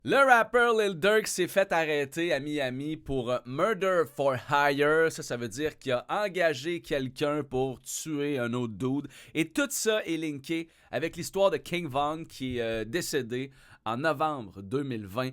Le rappeur Lil Durk s'est fait arrêter à Miami pour murder for hire. Ça veut dire qu'il a engagé quelqu'un pour tuer un autre dude. Et tout ça est linké avec l'histoire de King Von qui est décédé en novembre 2020.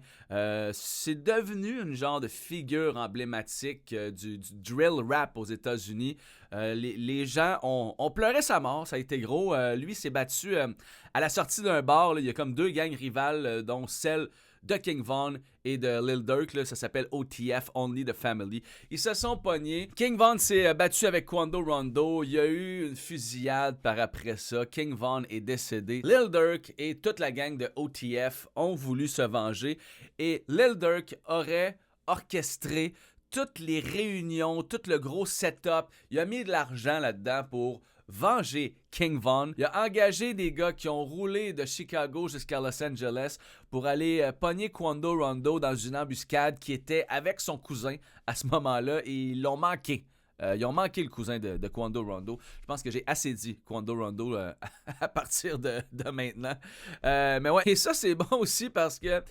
C'est devenu une genre de figure emblématique du drill rap aux États-Unis. Les gens ont pleuré sa mort, ça a été gros. Lui s'est battu à la sortie d'un bar. Là, il y a comme deux gangs rivales, dont celle de King Von et de Lil Durk, là, ça s'appelle OTF, Only the Family. Ils se sont pognés. King Von s'est battu avec Quando Rondo. Il y a eu une fusillade par après ça. King Von est décédé. Lil Durk et toute la gang de OTF ont voulu se venger. Et Lil Durk aurait orchestré toutes les réunions, tout le gros setup. Il a mis de l'argent là-dedans pour venger King Von. Il a engagé des gars qui ont roulé de Chicago jusqu'à Los Angeles pour aller pogner Quando Rondo dans une embuscade qui était avec son cousin à ce moment-là et ils l'ont manqué. Ils ont manqué le cousin de Quando Rondo. Je pense que j'ai assez dit Quando Rondo à partir de maintenant. Mais ouais, et ça c'est bon aussi parce que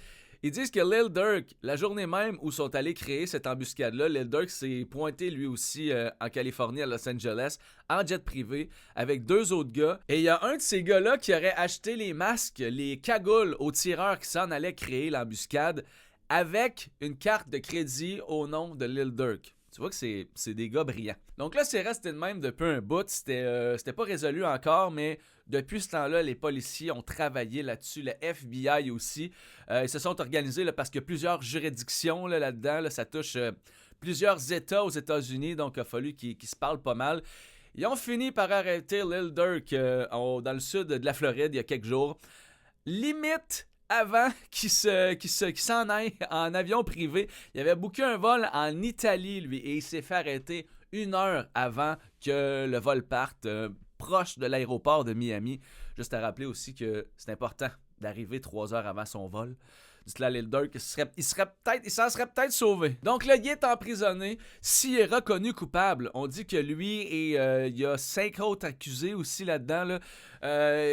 ils disent que Lil Durk, la journée même où sont allés créer cette embuscade-là, Lil Durk s'est pointé lui aussi en Californie, à Los Angeles, en jet privé, avec deux autres gars. Et il y a un de ces gars-là qui aurait acheté les masques, les cagoules aux tireurs qui s'en allaient créer l'embuscade, avec une carte de crédit au nom de Lil Durk. Tu vois que c'est des gars brillants. Donc là, c'est resté de même depuis un bout. C'était pas résolu encore, mais depuis ce temps-là, les policiers ont travaillé là-dessus. Le FBI aussi. Ils se sont organisés là, parce qu'il y a plusieurs juridictions là-dedans. Là, ça touche plusieurs États aux États-Unis. Donc, il a fallu qu'ils se parlent pas mal. Ils ont fini par arrêter Lil Durk dans le sud de la Floride il y a quelques jours. Limite avant qu'il s'en aille en avion privé. Il avait booké un vol en Italie, lui, et il s'est fait arrêter 1 heure avant que le vol parte, proche de l'aéroport de Miami. Juste à rappeler aussi que c'est important d'arriver 3 heures avant son vol. Dites là, Lil Durk, il s'en serait peut-être sauvé. Donc là, il est emprisonné. S'il est reconnu coupable, on dit que lui et il y a 5 autres accusés aussi là-dedans. Là,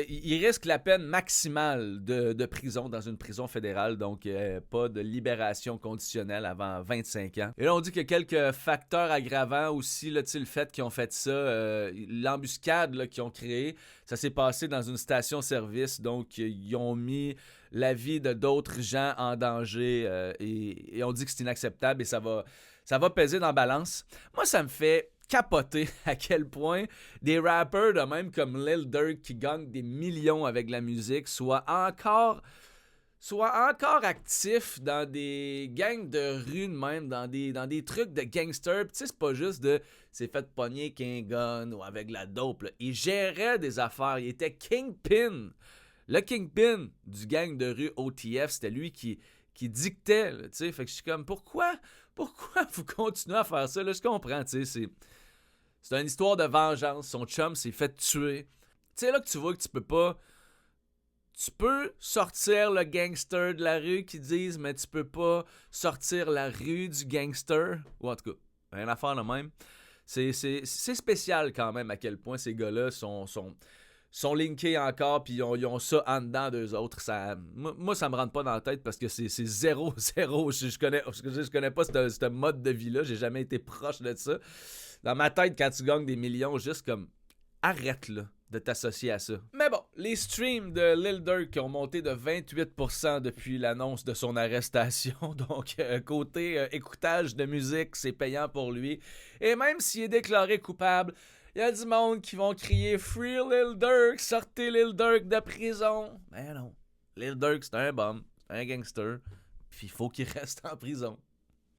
il risque la peine maximale de prison dans une prison fédérale. Donc, pas de libération conditionnelle avant 25 ans. Et là, on dit qu'il y a quelques facteurs aggravants aussi. Là, le fait qu'ils ont fait ça, l'embuscade là, qu'ils ont créée, ça s'est passé dans une station-service. Donc, ils ont mis la vie de d'autres gens en danger et on dit que c'est inacceptable et ça va peser dans la balance. Moi, ça me fait capoter à quel point des rappers de même comme Lil Durk qui gagnent des millions avec la musique soient encore actifs dans des gangs de rue de même, dans des trucs de gangsters. Tu sais, c'est pas juste de c'est fait pogner qu'un gun ou avec la dope. Là. Il gérait des affaires, il était kingpin. Le kingpin du gang de rue OTF, c'était lui qui dictait, tu sais. Fait que je suis comme, pourquoi vous continuez à faire ça? Là, je comprends, tu sais, c'est une histoire de vengeance. Son chum s'est fait tuer. Tu sais, là que tu vois que tu peux pas... Tu peux sortir le gangster de la rue qui disent, mais tu peux pas sortir la rue du gangster. Ou en tout cas, rien à faire de même. C'est spécial quand même à quel point ces gars-là sont linkés encore, puis ils ont ça en dedans d'eux autres. Moi, ça me rentre pas dans la tête parce que c'est zéro. Je connais pas ce mode de vie-là. J'ai jamais été proche de ça. Dans ma tête, quand tu gagnes des millions, juste comme arrête là de t'associer à ça. Mais bon, les streams de Lil Durk ont monté de 28% depuis l'annonce de son arrestation. Donc, côté écoutage de musique, c'est payant pour lui. Et même s'il est déclaré coupable, il y a du monde qui vont crier Free Lil Durk, sortez Lil Durk de prison. Mais non, Lil Durk c'est un bum, c'est un gangster, puis il faut qu'il reste en prison.